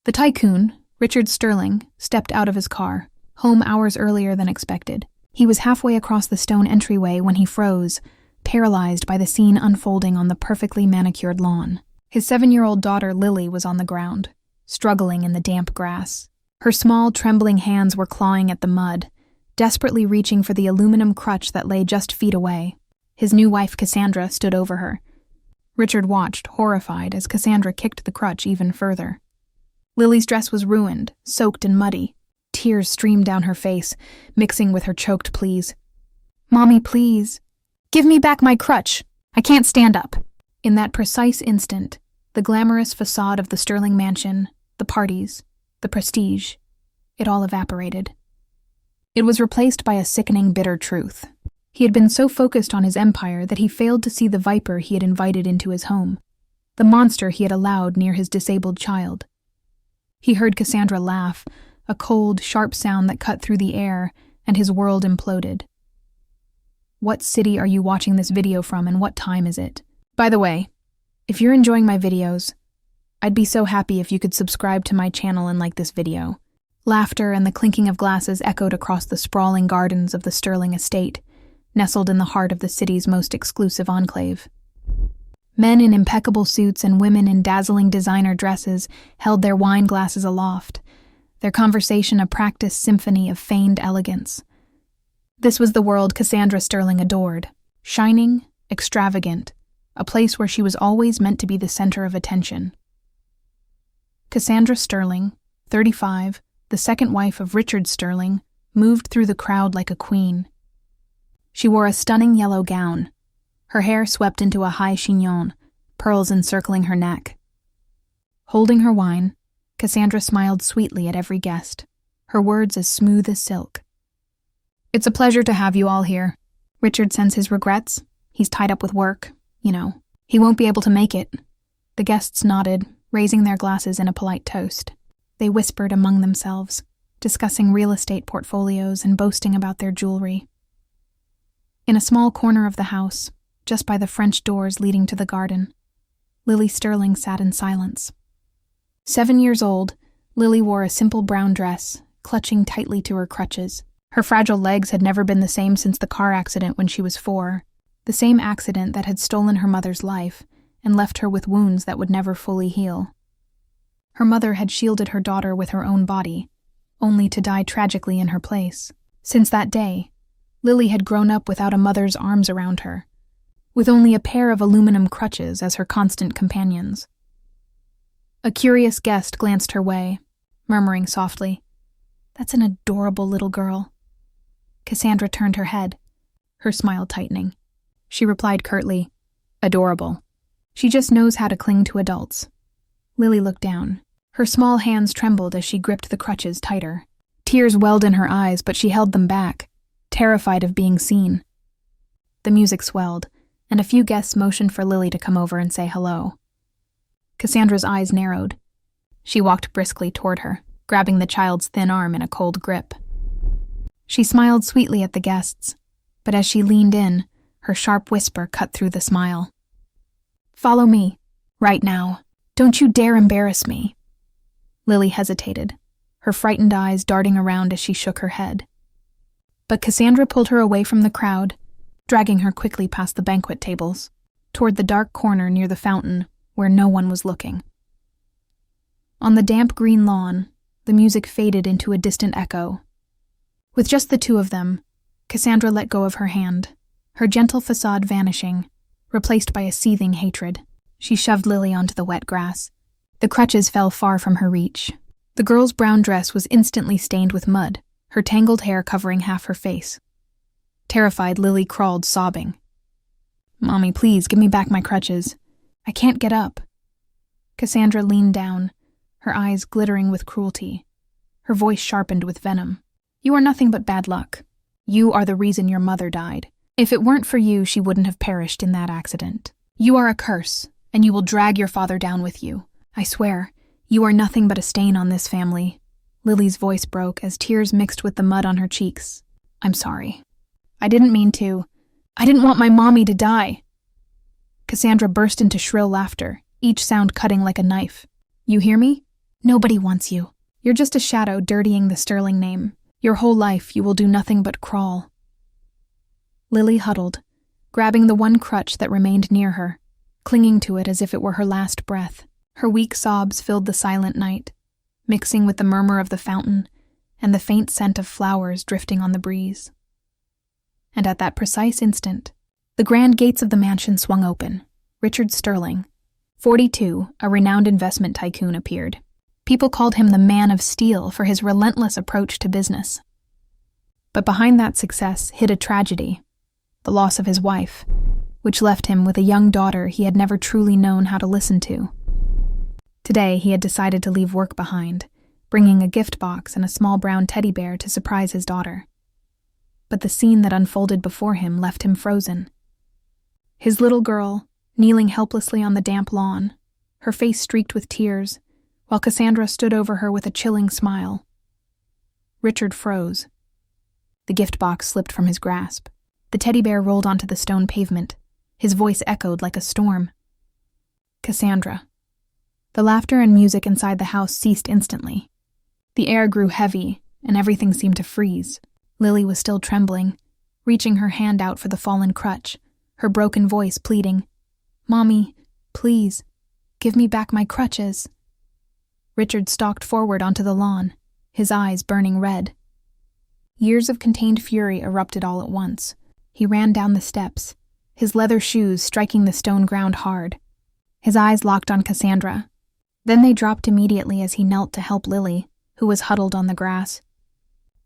The Tycoon, Richard Sterling, stepped out of his car, home hours earlier than expected. He was halfway across the stone entryway when he froze, paralyzed by the scene unfolding on the perfectly manicured lawn. His 7-year-old daughter Lily was on the ground, struggling in the damp grass. Her small, trembling hands were clawing at the mud, desperately reaching for the aluminum crutch that lay just feet away. His new wife, Cassandra, stood over her. Richard watched, horrified, as Cassandra kicked the crutch even further. Lily's dress was ruined, soaked and muddy. Tears streamed down her face, mixing with her choked pleas. "Mommy, please. Give me back my crutch. I can't stand up." In that precise instant, the glamorous facade of the Sterling mansion, the parties, the prestige, it all evaporated. It was replaced by a sickening, bitter truth. He had been so focused on his empire that he failed to see the viper he had invited into his home, the monster he had allowed near his disabled child. He heard Cassandra laugh, a cold, sharp sound that cut through the air, and his world imploded. What city are you watching this video from, and what time is it? By the way, if you're enjoying my videos, I'd be so happy if you could subscribe to my channel and like this video. Laughter and the clinking of glasses echoed across the sprawling gardens of the Sterling estate, nestled in the heart of the city's most exclusive enclave. Men in impeccable suits and women in dazzling designer dresses held their wine glasses aloft, their conversation a practiced symphony of feigned elegance. This was the world Cassandra Sterling adored, shining, extravagant, a place where she was always meant to be the center of attention. Cassandra Sterling, 35, the second wife of Richard Sterling, moved through the crowd like a queen. She wore a stunning yellow gown, her hair swept into a high chignon, pearls encircling her neck. Holding her wine, Cassandra smiled sweetly at every guest, her words as smooth as silk. "It's a pleasure to have you all here. Richard sends his regrets. He's tied up with work. He won't be able to make it." The guests nodded, raising their glasses in a polite toast. They whispered among themselves, discussing real estate portfolios and boasting about their jewelry. In a small corner of the house, just by the French doors leading to the garden, Lily Sterling sat in silence. 7 years old, Lily wore a simple brown dress, clutching tightly to her crutches. Her fragile legs had never been the same since the car accident when she was 4, the same accident that had stolen her mother's life and left her with wounds that would never fully heal. Her mother had shielded her daughter with her own body, only to die tragically in her place. Since that day, Lily had grown up without a mother's arms around her, with only a pair of aluminum crutches as her constant companions. A curious guest glanced her way, murmuring softly, "That's an adorable little girl." Cassandra turned her head, her smile tightening. She replied curtly, "Adorable. She just knows how to cling to adults." Lily looked down. Her small hands trembled as she gripped the crutches tighter. Tears welled in her eyes, but she held them back, terrified of being seen. The music swelled, and a few guests motioned for Lily to come over and say hello. Cassandra's eyes narrowed. She walked briskly toward her, grabbing the child's thin arm in a cold grip. She smiled sweetly at the guests, but as she leaned in, her sharp whisper cut through the smile. "Follow me, right now. Don't you dare embarrass me." Lily hesitated, her frightened eyes darting around as she shook her head. But Cassandra pulled her away from the crowd, dragging her quickly past the banquet tables, toward the dark corner near the fountain where no one was looking. On the damp green lawn, the music faded into a distant echo. With just the two of them, Cassandra let go of her hand, her gentle facade vanishing, replaced by a seething hatred. She shoved Lily onto the wet grass. The crutches fell far from her reach. The girl's brown dress was instantly stained with mud, her tangled hair covering half her face. Terrified, Lily crawled, sobbing. "Mommy, please, give me back my crutches. I can't get up." Cassandra leaned down, her eyes glittering with cruelty, her voice sharpened with venom. "You are nothing but bad luck. You are the reason your mother died. If it weren't for you, she wouldn't have perished in that accident. You are a curse, and you will drag your father down with you. I swear, you are nothing but a stain on this family." Lily's voice broke as tears mixed with the mud on her cheeks. "I'm sorry. I didn't mean to. I didn't want my mommy to die." Cassandra burst into shrill laughter, each sound cutting like a knife. "You hear me? Nobody wants you. You're just a shadow dirtying the Sterling name. Your whole life you will do nothing but crawl. Lily huddled, grabbing the one crutch that remained near her, clinging to it as if it were her last breath. Her weak sobs filled the silent night, mixing with the murmur of the fountain and the faint scent of flowers drifting on the breeze. And at that precise instant, the grand gates of the mansion swung open. Richard Sterling, 42, a renowned investment tycoon, appeared. People called him the Man of Steel for his relentless approach to business. But behind that success hid a tragedy, the loss of his wife, which left him with a young daughter he had never truly known how to listen to. Today he had decided to leave work behind, bringing a gift box and a small brown teddy bear to surprise his daughter. But the scene that unfolded before him left him frozen. His little girl, kneeling helplessly on the damp lawn, her face streaked with tears, while Cassandra stood over her with a chilling smile. Richard froze. The gift box slipped from his grasp. The teddy bear rolled onto the stone pavement. His voice echoed like a storm. Cassandra. The laughter and music inside the house ceased instantly. The air grew heavy, and everything seemed to freeze. Lily was still trembling, reaching her hand out for the fallen crutch, her broken voice pleading, "Mommy, please, give me back my crutches." Richard stalked forward onto the lawn, his eyes burning red. Years of contained fury erupted all at once. He ran down the steps, his leather shoes striking the stone ground hard. His eyes locked on Cassandra. Then they dropped immediately as he knelt to help Lily, who was huddled on the grass.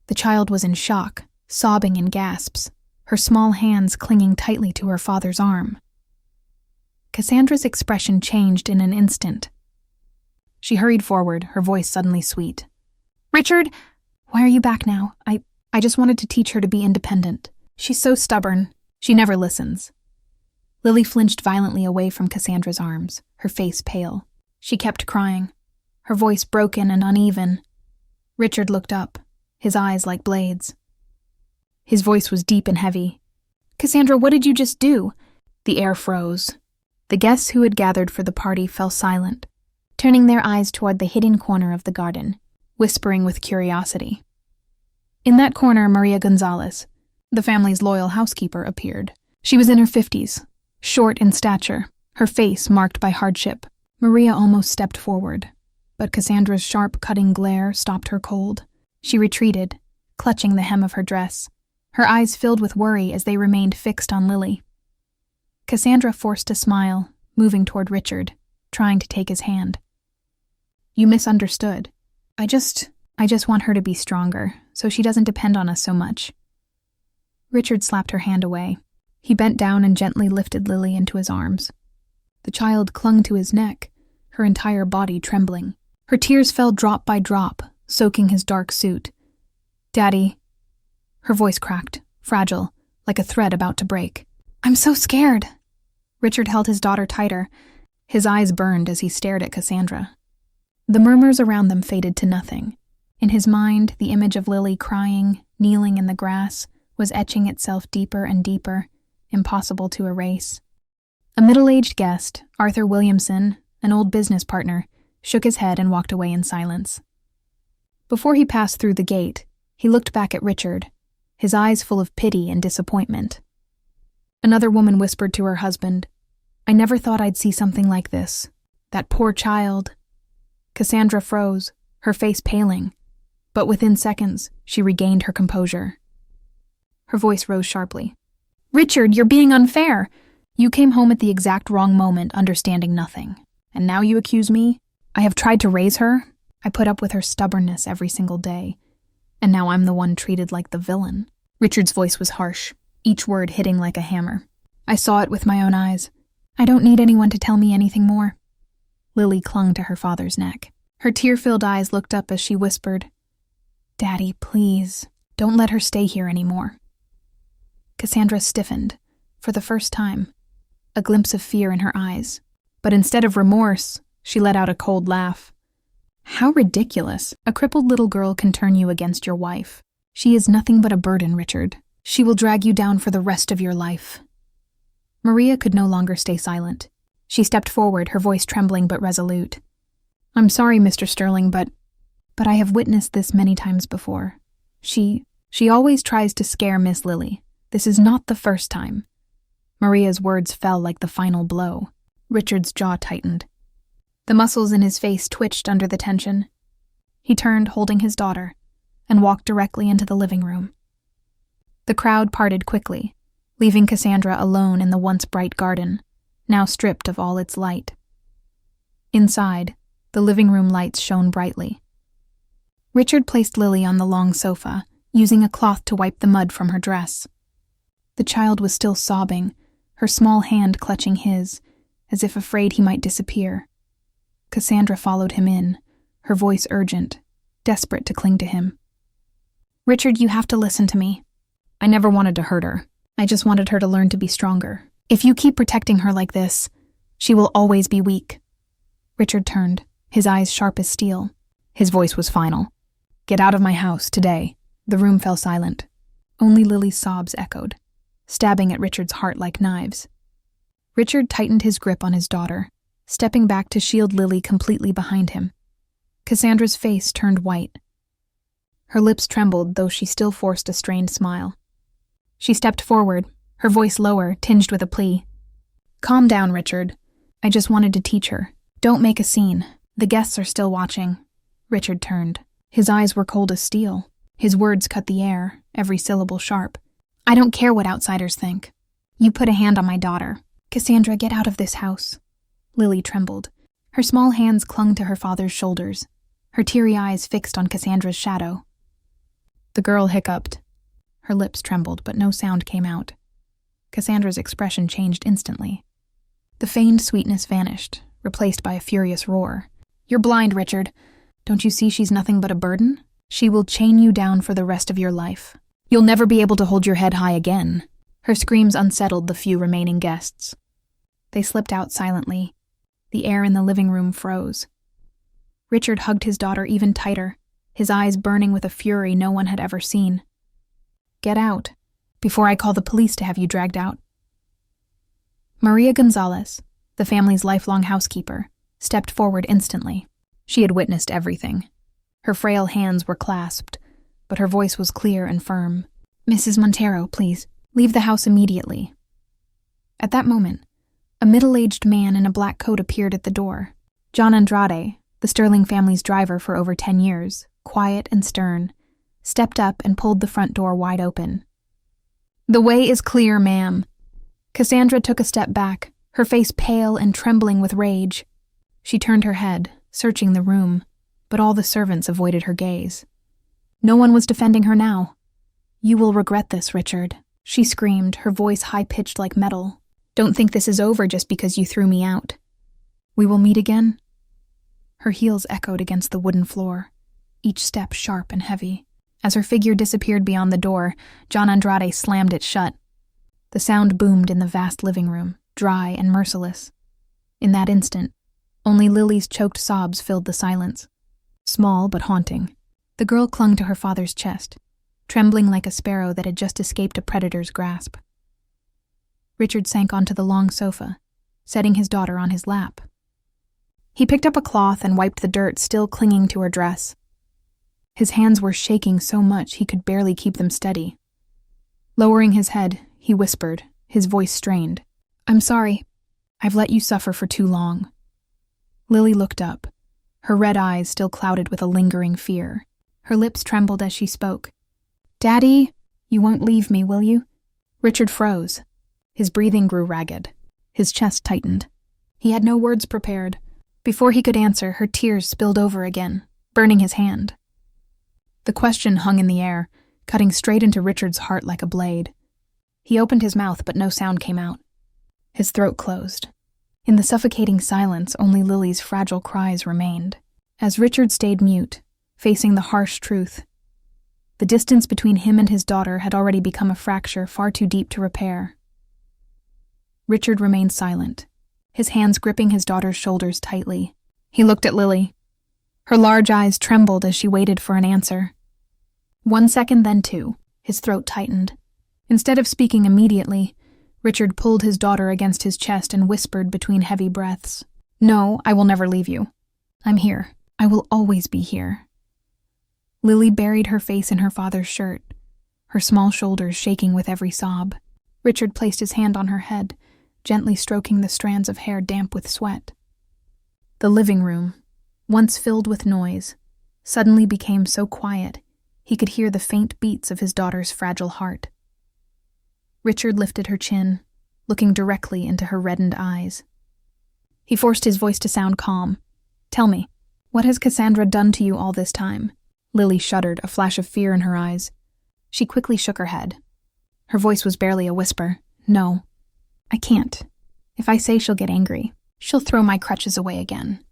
The child was in shock, sobbing in gasps, her small hands clinging tightly to her father's arm. Cassandra's expression changed in an instant. She hurried forward, her voice suddenly sweet. "Richard, why are you back now? I just wanted to teach her to be independent. She's so stubborn. She never listens." Lily flinched violently away from Cassandra's arms, her face pale. She kept crying, her voice broken and uneven. Richard looked up, his eyes like blades. His voice was deep and heavy. "Cassandra, what did you just do?" The air froze. The guests who had gathered for the party fell silent, turning their eyes toward the hidden corner of the garden, whispering with curiosity. In that corner, Maria Gonzalez, the family's loyal housekeeper, appeared. She was in her 50s, short in stature, her face marked by hardship. Maria almost stepped forward, but Cassandra's sharp, cutting glare stopped her cold. She retreated, clutching the hem of her dress, her eyes filled with worry as they remained fixed on Lily. Cassandra forced a smile, moving toward Richard, trying to take his hand. "You misunderstood. I just want her to be stronger, so she doesn't depend on us so much." Richard slapped her hand away. He bent down and gently lifted Lily into his arms. The child clung to his neck, her entire body trembling. Her tears fell drop by drop, soaking his dark suit. "Daddy." Her voice cracked, fragile, like a thread about to break. "I'm so scared." Richard held his daughter tighter. His eyes burned as he stared at Cassandra. The murmurs around them faded to nothing. In his mind, the image of Lily crying, kneeling in the grass, was etching itself deeper and deeper, impossible to erase. A middle-aged guest, Arthur Williamson, an old business partner, shook his head and walked away in silence. Before he passed through the gate, he looked back at Richard, his eyes full of pity and disappointment. Another woman whispered to her husband, "I never thought I'd see something like this. That poor child." Cassandra froze, her face paling, but within seconds, she regained her composure. Her voice rose sharply. "Richard, you're being unfair. You came home at the exact wrong moment, understanding nothing. And now you accuse me? I have tried to raise her. I put up with her stubbornness every single day. And now I'm the one treated like the villain." Richard's voice was harsh, each word hitting like a hammer. "I saw it with my own eyes. I don't need anyone to tell me anything more." Lily clung to her father's neck. Her tear-filled eyes looked up as she whispered, "Daddy, please, don't let her stay here anymore." Cassandra stiffened, for the first time, a glimpse of fear in her eyes. But instead of remorse, she let out a cold laugh. "How ridiculous. A crippled little girl can turn you against your wife. She is nothing but a burden, Richard. She will drag you down for the rest of your life." Maria could no longer stay silent. She stepped forward, her voice trembling but resolute. I'm sorry, Mr. Sterling, but I have witnessed this many times before. She always tries to scare Miss Lily. This is not the first time." Maria's words fell like the final blow. Richard's jaw tightened. The muscles in his face twitched under the tension. He turned, holding his daughter, and walked directly into the living room. The crowd parted quickly, leaving Cassandra alone in the once bright garden, now stripped of all its light. Inside, the living room lights shone brightly. Richard placed Lily on the long sofa, using a cloth to wipe the mud from her dress. The child was still sobbing, her small hand clutching his, as if afraid he might disappear. Cassandra followed him in, her voice urgent, desperate to cling to him. "Richard, you have to listen to me. I never wanted to hurt her. I just wanted her to learn to be stronger. If you keep protecting her like this, she will always be weak." Richard turned, his eyes sharp as steel. His voice was final. "Get out of my house, today." The room fell silent. Only Lily's sobs echoed, stabbing at Richard's heart like knives. Richard tightened his grip on his daughter, stepping back to shield Lily completely behind him. Cassandra's face turned white. Her lips trembled, though she still forced a strained smile. She stepped forward, her voice lower, tinged with a plea. "Calm down, Richard. I just wanted to teach her. Don't make a scene. The guests are still watching." Richard turned. His eyes were cold as steel. His words cut the air, every syllable sharp. "I don't care what outsiders think. You put a hand on my daughter. Cassandra, get out of this house." Lily trembled. Her small hands clung to her father's shoulders, her teary eyes fixed on Cassandra's shadow. The girl hiccuped. Her lips trembled, but no sound came out. Cassandra's expression changed instantly. The feigned sweetness vanished, replaced by a furious roar. "You're blind, Richard. Don't you see she's nothing but a burden? She will chain you down for the rest of your life. You'll never be able to hold your head high again." Her screams unsettled the few remaining guests. They slipped out silently. The air in the living room froze. Richard hugged his daughter even tighter, his eyes burning with a fury no one had ever seen. "Get out, before I call the police to have you dragged out." Maria Gonzalez, the family's lifelong housekeeper, stepped forward instantly. She had witnessed everything. Her frail hands were clasped, but her voice was clear and firm. "Mrs. Montero, please, leave the house immediately." At that moment, a middle-aged man in a black coat appeared at the door. John Andrade, the Sterling family's driver for over 10 years, quiet and stern, stepped up and pulled the front door wide open. "The way is clear, ma'am." Cassandra took a step back, her face pale and trembling with rage. She turned her head, searching the room, but all the servants avoided her gaze. No one was defending her now. "You will regret this, Richard," she screamed, her voice high-pitched like metal. "Don't think this is over just because you threw me out. We will meet again?" Her heels echoed against the wooden floor, each step sharp and heavy. As her figure disappeared beyond the door, John Andrade slammed it shut. The sound boomed in the vast living room, dry and merciless. In that instant, only Lily's choked sobs filled the silence. Small but haunting, the girl clung to her father's chest, trembling like a sparrow that had just escaped a predator's grasp. Richard sank onto the long sofa, setting his daughter on his lap. He picked up a cloth and wiped the dirt still clinging to her dress. His hands were shaking so much he could barely keep them steady. Lowering his head, he whispered, his voice strained. "I'm sorry. I've let you suffer for too long." Lily looked up, her red eyes still clouded with a lingering fear. Her lips trembled as she spoke. "Daddy, you won't leave me, will you?" Richard froze. His breathing grew ragged. His chest tightened. He had no words prepared. Before he could answer, her tears spilled over again, burning his hand. The question hung in the air, cutting straight into Richard's heart like a blade. He opened his mouth, but no sound came out. His throat closed. In the suffocating silence, only Lily's fragile cries remained. As Richard stayed mute, facing the harsh truth, the distance between him and his daughter had already become a fracture far too deep to repair. Richard remained silent, his hands gripping his daughter's shoulders tightly. He looked at Lily. Her large eyes trembled as she waited for an answer. 1 second, then 2. His throat tightened. Instead of speaking immediately, Richard pulled his daughter against his chest and whispered between heavy breaths, "No, I will never leave you. I'm here. I will always be here." Lily buried her face in her father's shirt, her small shoulders shaking with every sob. Richard placed his hand on her head, gently stroking the strands of hair damp with sweat. The living room, once filled with noise, suddenly became so quiet he could hear the faint beats of his daughter's fragile heart. Richard lifted her chin, looking directly into her reddened eyes. He forced his voice to sound calm. "Tell me, what has Cassandra done to you all this time?" Lily shuddered, a flash of fear in her eyes. She quickly shook her head. Her voice was barely a whisper. "No, I can't. If I say, she'll get angry. She'll throw my crutches away again."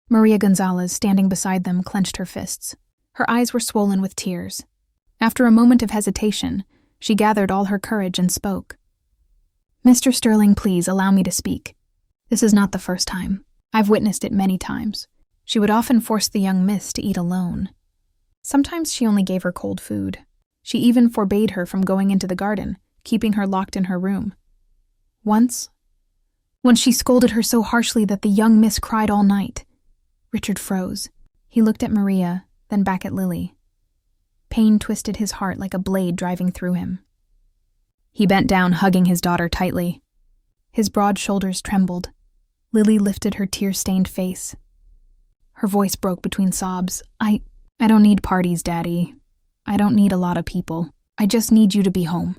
Maria Gonzalez, standing beside them, clenched her fists. Her eyes were swollen with tears. After a moment of hesitation, she gathered all her courage and spoke. "Mr. Sterling, please allow me to speak. This is not the first time. I've witnessed it many times. She would often force the young miss to eat alone. Sometimes she only gave her cold food. She even forbade her from going into the garden, keeping her locked in her room. Once, when she scolded her so harshly that the young miss cried all night." Richard froze. He looked at Maria, then back at Lily. Pain twisted his heart like a blade driving through him. He bent down, hugging his daughter tightly. His broad shoulders trembled. Lily lifted her tear-stained face. Her voice broke between sobs. I don't need parties, Daddy. I don't need a lot of people. I just need you to be home."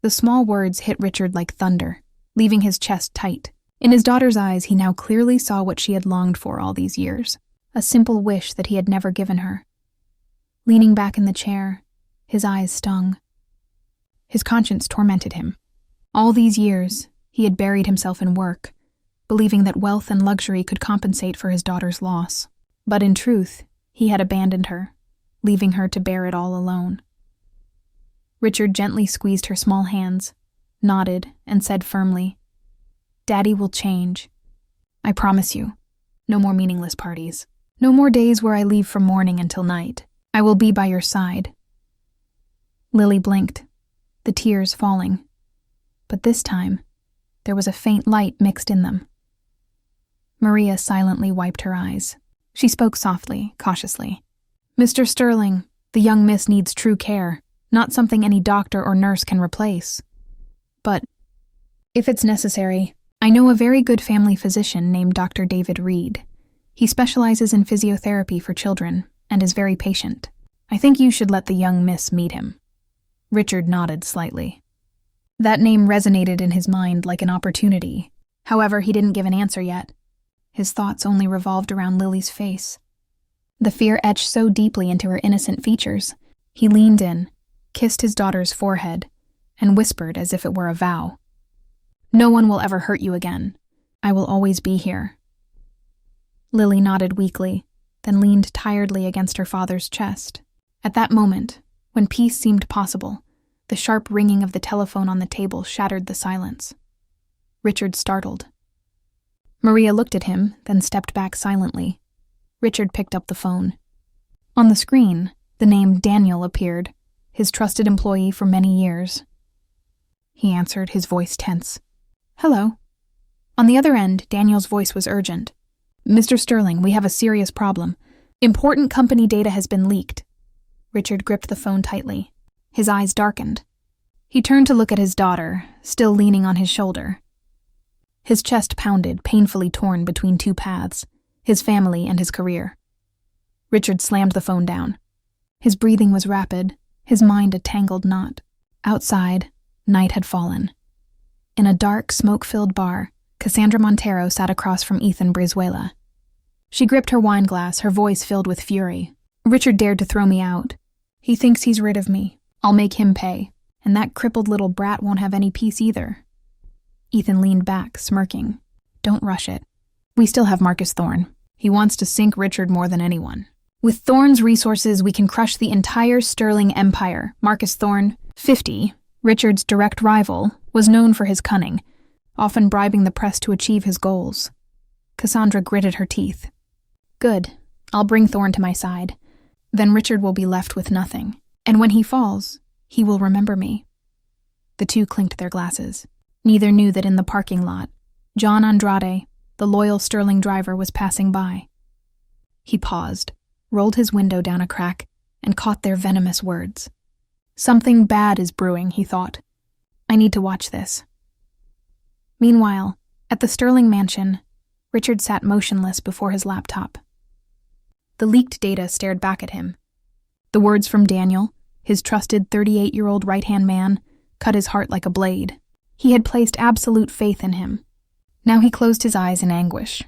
The small words hit Richard like thunder, leaving his chest tight. In his daughter's eyes, he now clearly saw what she had longed for all these years, a simple wish that he had never given her. Leaning back in the chair, his eyes stung. His conscience tormented him. All these years, he had buried himself in work, believing that wealth and luxury could compensate for his daughter's loss. But in truth, he had abandoned her, leaving her to bear it all alone. Richard gently squeezed her small hands, nodded, and said firmly, "Daddy will change. I promise you. No more meaningless parties. No more days where I leave from morning until night. I will be by your side." Lily blinked, the tears falling. But this time, there was a faint light mixed in them. Maria silently wiped her eyes. She spoke softly, cautiously. "Mr. Sterling, the young miss needs true care, not something any doctor or nurse can replace. But, if it's necessary, I know a very good family physician named Dr. David Reed. He specializes in physiotherapy for children and is very patient. I think you should let the young miss meet him." Richard nodded slightly. That name resonated in his mind like an opportunity. However, he didn't give an answer yet. His thoughts only revolved around Lily's face. The fear etched so deeply into her innocent features. He leaned in, kissed his daughter's forehead, and whispered as if it were a vow. "No one will ever hurt you again. I will always be here." Lily nodded weakly, then leaned tiredly against her father's chest. At that moment, when peace seemed possible, the sharp ringing of the telephone on the table shattered the silence. Richard startled. Maria looked at him, then stepped back silently. Richard picked up the phone. On the screen, the name Daniel appeared, his trusted employee for many years. He answered, his voice tense. "Hello." On the other end, Daniel's voice was urgent. "Mr. Sterling, we have a serious problem. Important company data has been leaked." Richard gripped the phone tightly. His eyes darkened. He turned to look at his daughter, still leaning on his shoulder. His chest pounded, painfully torn between two paths, his family and his career. Richard slammed the phone down. His breathing was rapid, his mind a tangled knot. Outside, night had fallen. In a dark, smoke-filled bar, Cassandra Montero sat across from Ethan Brizuela. She gripped her wine glass, her voice filled with fury. "Richard dared to throw me out. He thinks he's rid of me. I'll make him pay. And that crippled little brat won't have any peace either." Ethan leaned back, smirking. "Don't rush it. We still have Marcus Thorne. He wants to sink Richard more than anyone. With Thorne's resources, we can crush the entire Sterling empire." Marcus Thorne, 50, Richard's direct rival, was known for his cunning, often bribing the press to achieve his goals. Cassandra gritted her teeth. "Good. I'll bring Thorne to my side. Then Richard will be left with nothing. And when he falls, he will remember me." The two clinked their glasses. Neither knew that in the parking lot, John Andrade, the loyal Sterling driver, was passing by. He paused, rolled his window down a crack, and caught their venomous words. Something bad is brewing, he thought. I need to watch this. Meanwhile, at the Sterling mansion, Richard sat motionless before his laptop. The leaked data stared back at him. The words from Daniel, his trusted 38-year-old right-hand man, cut his heart like a blade. He had placed absolute faith in him. Now he closed his eyes in anguish.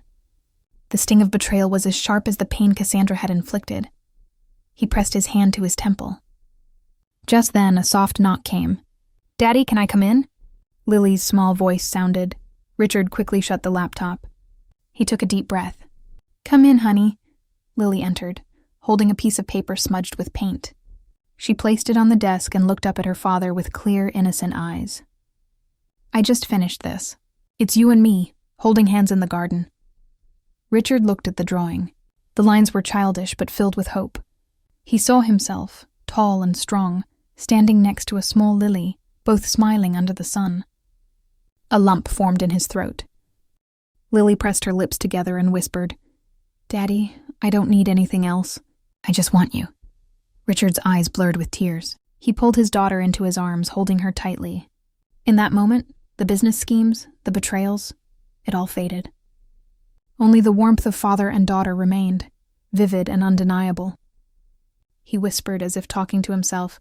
The sting of betrayal was as sharp as the pain Cassandra had inflicted. He pressed his hand to his temple. Just then, a soft knock came. "Daddy, can I come in?" Lily's small voice sounded. Richard quickly shut the laptop. He took a deep breath. "Come in, honey." Lily entered, holding a piece of paper smudged with paint. She placed it on the desk and looked up at her father with clear, innocent eyes. "I just finished this. It's you and me, holding hands in the garden." Richard looked at the drawing. The lines were childish but filled with hope. He saw himself, tall and strong, standing next to a small lily, both smiling under the sun. A lump formed in his throat. Lily pressed her lips together and whispered, "Daddy, I don't need anything else. I just want you." Richard's eyes blurred with tears. He pulled his daughter into his arms, holding her tightly. In that moment, the business schemes, the betrayals, it all faded. Only the warmth of father and daughter remained, vivid and undeniable. He whispered as if talking to himself,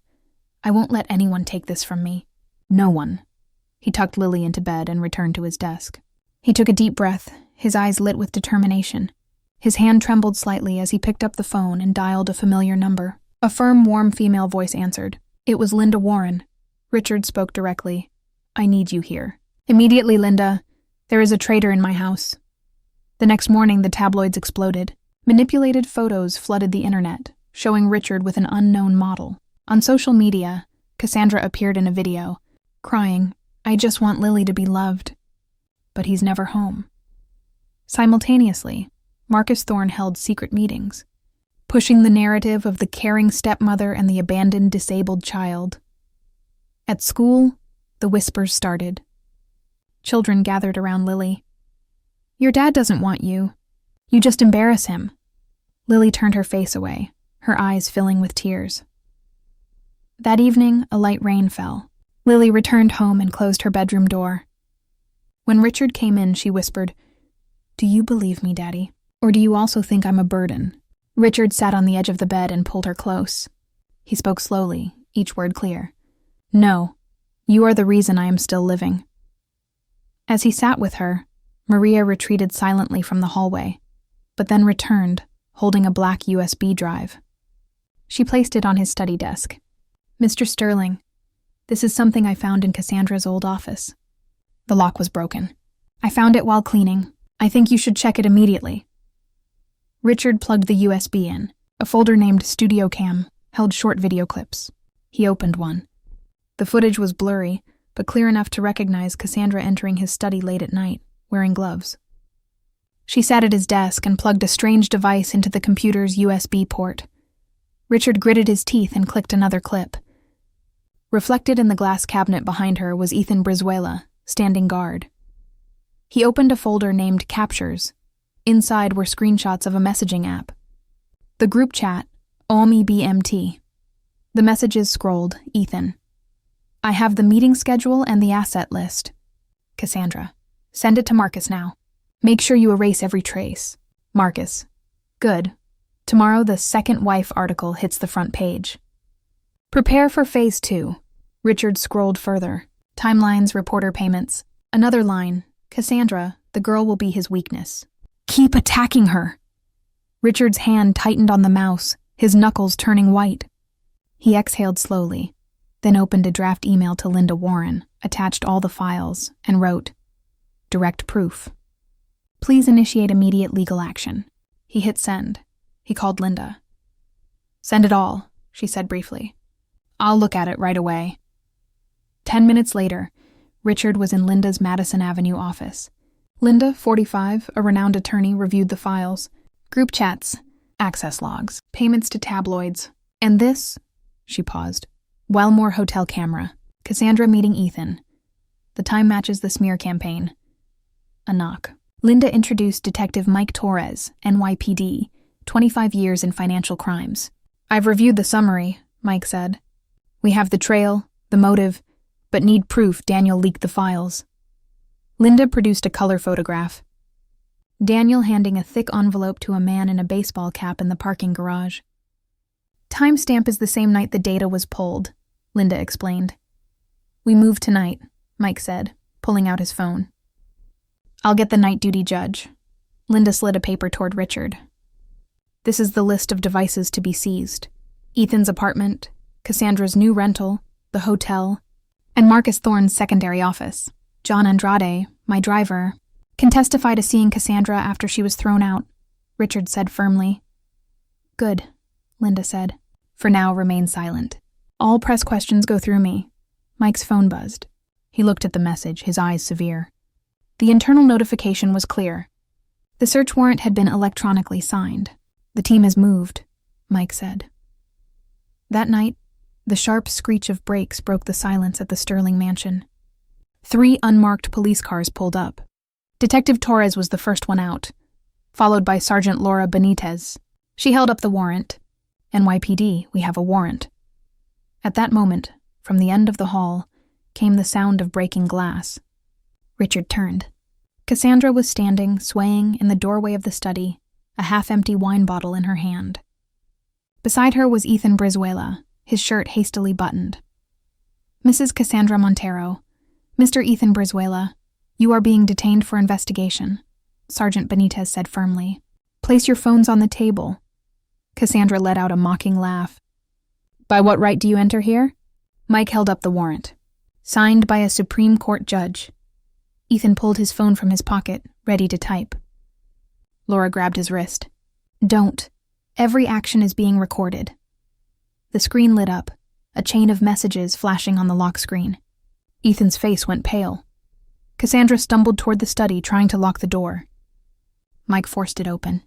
"I won't let anyone take this from me. No one." He tucked Lily into bed and returned to his desk. He took a deep breath, his eyes lit with determination. His hand trembled slightly as he picked up the phone and dialed a familiar number. A firm, warm female voice answered. It was Linda Warren. Richard spoke directly. "I need you here. Immediately, Linda. There is a traitor in my house." The next morning, the tabloids exploded. Manipulated photos flooded the internet, showing Richard with an unknown model. On social media, Cassandra appeared in a video, crying, "I just want Lily to be loved." But he's never home. Simultaneously, Marcus Thorne held secret meetings, pushing the narrative of the caring stepmother and the abandoned disabled child. At school, the whispers started. Children gathered around Lily. "Your dad doesn't want you. You just embarrass him." Lily turned her face away, her eyes filling with tears. That evening, a light rain fell. Lily returned home and closed her bedroom door. When Richard came in, she whispered, "Do you believe me, Daddy? Or do you also think I'm a burden?" Richard sat on the edge of the bed and pulled her close. He spoke slowly, each word clear. "No, you are the reason I am still living." As he sat with her, Maria retreated silently from the hallway, but then returned, holding a black USB drive. She placed it on his study desk. "Mr. Sterling, this is something I found in Cassandra's old office." The lock was broken. "I found it while cleaning. I think you should check it immediately." Richard plugged the USB in. A folder named Studio Cam held short video clips. He opened one. The footage was blurry, but clear enough to recognize Cassandra entering his study late at night, wearing gloves. She sat at his desk and plugged a strange device into the computer's USB port. Richard gritted his teeth and clicked another clip. Reflected in the glass cabinet behind her was Ethan Brizuela, standing guard. He opened a folder named Captures. Inside were screenshots of a messaging app. The group chat, Almi BMT. The messages scrolled, Ethan. "I have the meeting schedule and the asset list." Cassandra. "Send it to Marcus now. Make sure you erase every trace." Marcus. "Good. Tomorrow the second wife article hits the front page." "Prepare for phase 2. Richard scrolled further. Timelines, reporter payments. Another line. "Cassandra, the girl will be his weakness. Keep attacking her." Richard's hand tightened on the mouse, his knuckles turning white. He exhaled slowly, then opened a draft email to Linda Warren, attached all the files, and wrote, "Direct proof. Please initiate immediate legal action." He hit send. He called Linda. "Send it all," she said briefly. "I'll look at it right away." 10 minutes later, Richard was in Linda's Madison Avenue office. Linda, 45, a renowned attorney, reviewed the files. Group chats, access logs, payments to tabloids. And this, she paused. Wellmore Hotel camera. Cassandra meeting Ethan. The time matches the smear campaign. A knock. Linda introduced Detective Mike Torres, NYPD, 25 years in financial crimes. I've reviewed the summary, Mike said. We have the trail, the motive, but need proof Daniel leaked the files. Linda produced a color photograph. Daniel handing a thick envelope to a man in a baseball cap in the parking garage. Timestamp is the same night the data was pulled, Linda explained. We move tonight, Mike said, pulling out his phone. I'll get the night duty judge. Linda slid a paper toward Richard. This is the list of devices to be seized. Ethan's apartment, Cassandra's new rental, the hotel, and Marcus Thorne's secondary office. John Andrade, my driver, can testify to seeing Cassandra after she was thrown out, Richard said firmly. Good, Linda said. For now, remain silent. All press questions go through me. Mike's phone buzzed. He looked at the message, his eyes severe. The internal notification was clear. The search warrant had been electronically signed. The team has moved, Mike said. That night, the sharp screech of brakes broke the silence at the Sterling mansion. 3 unmarked police cars pulled up. Detective Torres was the first one out, followed by Sergeant Laura Benitez. She held up the warrant. NYPD, we have a warrant. At that moment, from the end of the hall, came the sound of breaking glass. Richard turned. Cassandra was standing, swaying, in the doorway of the study, a half-empty wine bottle in her hand. Beside her was Ethan Brizuela, his shirt hastily buttoned. Mrs. Cassandra Montero, Mr. Ethan Brizuela, you are being detained for investigation, Sergeant Benitez said firmly. Place your phones on the table. Cassandra let out a mocking laugh. By what right do you enter here? Mike held up the warrant. Signed by a Supreme Court judge. Ethan pulled his phone from his pocket, ready to type. Laura grabbed his wrist. Don't. Every action is being recorded. The screen lit up, a chain of messages flashing on the lock screen. Ethan's face went pale. Cassandra stumbled toward the study, trying to lock the door. Mike forced it open.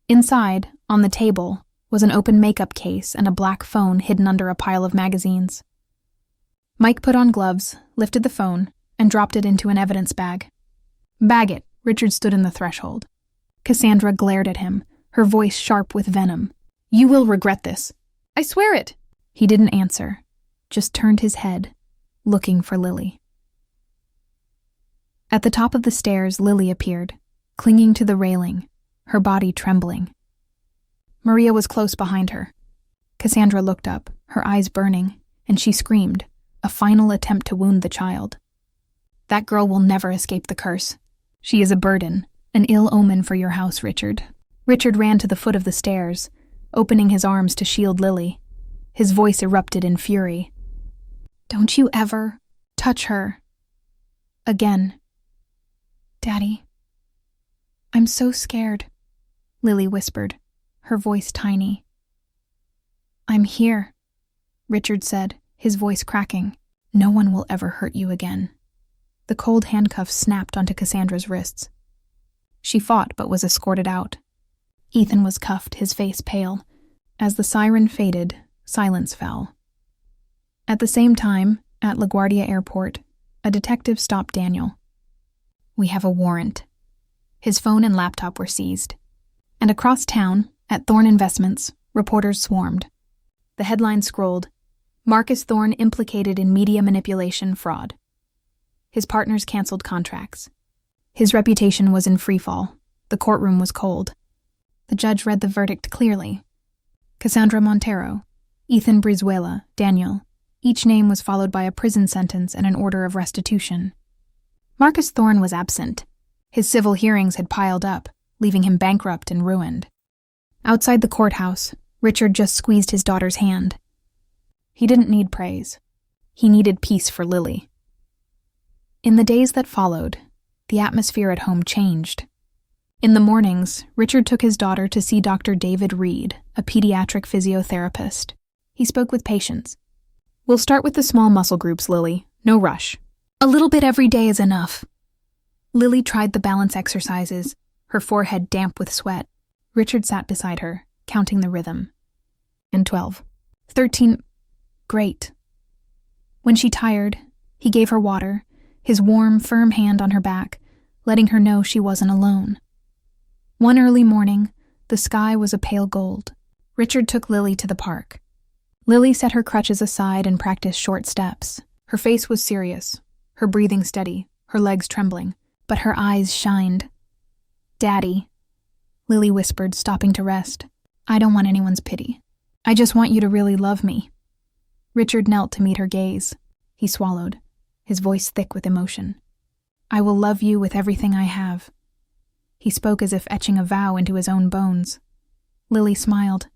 Inside, on the table, was an open makeup case and a black phone hidden under a pile of magazines. Mike put on gloves, lifted the phone, and dropped it into an evidence bag. Bag it, Richard stood in the threshold. Cassandra glared at him, her voice sharp with venom. You will regret this. I swear it. He didn't answer, just turned his head, looking for Lily. At the top of the stairs, Lily appeared, clinging to the railing, her body trembling. Maria was close behind her. Cassandra looked up, her eyes burning, and she screamed, a final attempt to wound the child. That girl will never escape the curse. She is a burden, an ill omen for your house, Richard. Richard ran to the foot of the stairs, opening his arms to shield Lily. His voice erupted in fury. Don't you ever touch her. Again. Daddy. I'm so scared, Lily whispered, her voice tiny. I'm here, Richard said, his voice cracking. No one will ever hurt you again. The cold handcuffs snapped onto Cassandra's wrists. She fought but was escorted out. Ethan was cuffed, his face pale. As the siren faded, silence fell. At the same time, at LaGuardia Airport, a detective stopped Daniel. We have a warrant. His phone and laptop were seized. And across town, at Thorne Investments, reporters swarmed. The headline scrolled, Marcus Thorne implicated in media manipulation fraud. His partners canceled contracts. His reputation was in freefall. The courtroom was cold. The judge read the verdict clearly. Cassandra Montero, Ethan Brizuela, Daniel. Each name was followed by a prison sentence and an order of restitution. Marcus Thorne was absent. His civil hearings had piled up, leaving him bankrupt and ruined. Outside the courthouse, Richard just squeezed his daughter's hand. He didn't need praise. He needed peace for Lily. In the days that followed, the atmosphere at home changed. In the mornings, Richard took his daughter to see Dr. David Reed, a pediatric physiotherapist. He spoke with patience. We'll start with the small muscle groups, Lily. No rush. A little bit every day is enough. Lily tried the balance exercises, her forehead damp with sweat. Richard sat beside her, counting the rhythm. And 12. 13. Great. When she tired, he gave her water, his warm, firm hand on her back, letting her know she wasn't alone. One early morning, The sky was a pale gold. Richard took Lily to the park. Lily set her crutches aside and practiced short steps. Her face was serious, her breathing steady, her legs trembling, but her eyes shined. "Daddy," Lily whispered, stopping to rest. "I don't want anyone's pity. I just want you to really love me." Richard knelt to meet her gaze. He swallowed, his voice thick with emotion. "I will love you with everything I have." He spoke as if etching a vow into his own bones. Lily smiled.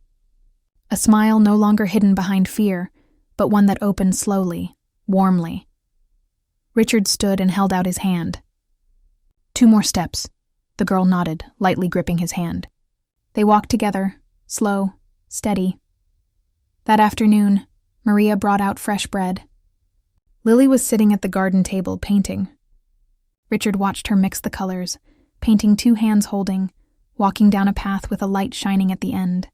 A smile no longer hidden behind fear, but one that opened slowly, warmly. Richard stood and held out his hand. "2 more steps," the girl nodded, lightly gripping his hand. They walked together, slow, steady. That afternoon, Maria brought out fresh bread. Lily was sitting at the garden table painting. Richard watched her mix the colors, painting 2 hands holding, walking down a path with a light shining at the end.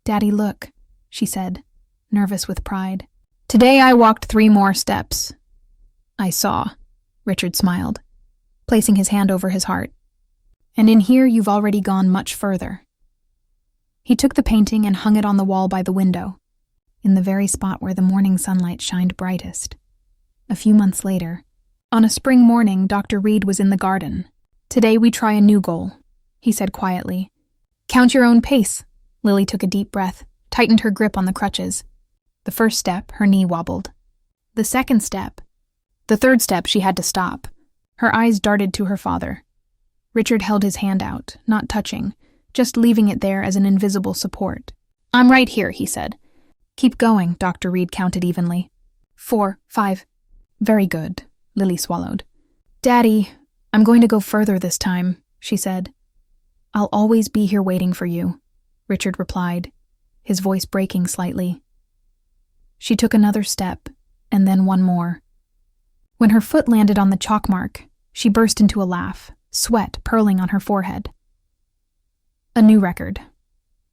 "Daddy, look," she said, nervous with pride. "Today I walked 3 more steps." "I saw," Richard smiled, placing his hand over his heart. "And in here you've already gone much further." He took the painting and hung it on the wall by the window, in the very spot where the morning sunlight shined brightest. A few months later, on a spring morning, Dr. Reed was in the garden. "Today we try a new goal," he said quietly. "Count your own pace." Lily took a deep breath, tightened her grip on the crutches. The first step, her knee wobbled. The second step. The third step, she had to stop. Her eyes darted to her father. Richard held his hand out, not touching, just leaving it there as an invisible support. "I'm right here," he said. "Keep going," Dr. Reed counted evenly. 4, 5. "Very good," Lily swallowed. "Daddy, I'm going to go further this time," she said. "I'll always be here waiting for you," Richard replied, his voice breaking slightly. She took another step, and then one more. When her foot landed on the chalk mark, she burst into a laugh, sweat purling on her forehead. "A new record."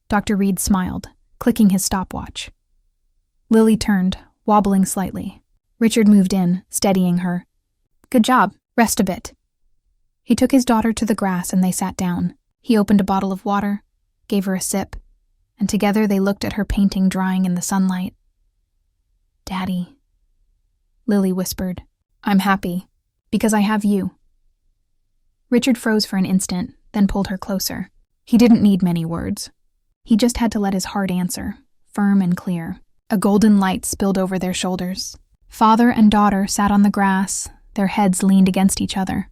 Dr. Reed smiled, clicking his stopwatch. Lily turned, wobbling slightly. Richard moved in, steadying her. "Good job. Rest a bit." He took his daughter to the grass and they sat down. He opened a bottle of water, gave her a sip, and together they looked at her painting drying in the sunlight. "Daddy," Lily whispered, "I'm happy, because I have you." Richard froze for an instant, then pulled her closer. He didn't need many words. He just had to let his heart answer, firm and clear. A golden light spilled over their shoulders. Father and daughter sat on the grass, their heads leaned against each other.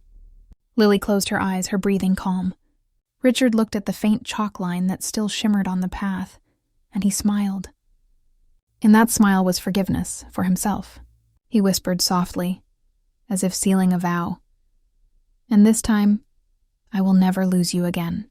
Lily closed her eyes, her breathing calm. Richard looked at the faint chalk line that still shimmered on the path, and he smiled. In that smile was forgiveness for himself. He whispered softly, as if sealing a vow. "And this time, I will never lose you again."